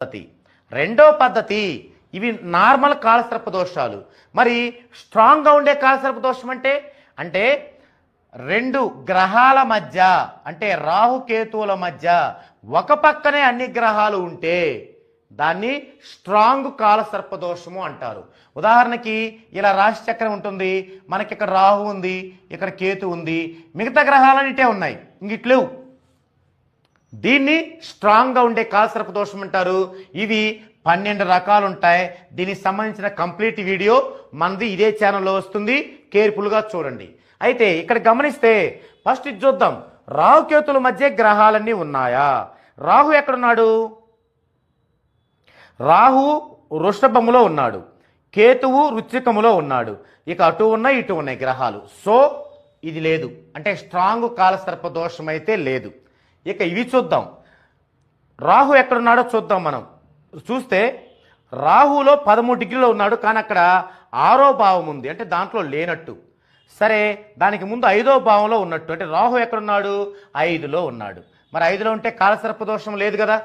పద్ధతి. రెండో పద్ధతి ఇవి నార్మల్ కాలసర్ప దోషాలు. మరి స్ట్రాంగ్గా ఉండే కాలసర్ప దోషం అంటే రెండు గ్రహాల మధ్య అంటే రాహుకేతువుల మధ్య ఒక పక్కనే అన్ని గ్రహాలు ఉంటే దాన్ని స్ట్రాంగ్ కాలసర్ప దోషము అంటారు. ఉదాహరణకి ఇలా రాశి చక్రం ఉంటుంది, మనకి ఇక్కడ రాహు ఉంది, ఇక్కడ కేతు ఉంది, మిగతా గ్రహాలన్నీ ఇటే ఉన్నాయి, ఇంక ఇట్లేవు. దీన్ని స్ట్రాంగ్గా ఉండే కాలసర్ప దోషం అంటారు. ఇవి 12 రకాలు ఉంటాయి. దీనికి సంబంధించిన కంప్లీట్ వీడియో మనది ఇదే ఛానల్లో వస్తుంది, కేర్ఫుల్గా చూడండి. అయితే ఇక్కడ గమనిస్తే ఫస్ట్ ఇది చూద్దాం. రాహుకేతుల మధ్య గ్రహాలన్నీ ఉన్నాయా? రాహు ఎక్కడున్నాడు? రాహు వృషభములో ఉన్నాడు, కేతువు వృశ్చికములో ఉన్నాడు. ఇక అటు ఉన్నాయి ఇటు ఉన్నాయి గ్రహాలు. సో ఇది లేదు, అంటే స్ట్రాంగ్ కాలసర్ప దోషం అయితే లేదు. ఇక ఇవి చూద్దాం. రాహు ఎక్కడున్నాడో చూద్దాం. మనం చూస్తే రాహులో 13 డిగ్రీలో ఉన్నాడు, కానీ అక్కడ 6వ భావం ఉంది, అంటే దాంట్లో లేనట్టు. సరే, దానికి ముందు 5వ భావంలో ఉన్నట్టు, అంటే రాహు ఎక్కడున్నాడు? 5లో ఉన్నాడు. మరి 5లో ఉంటే కాలసర్ప దోషం లేదు కదా.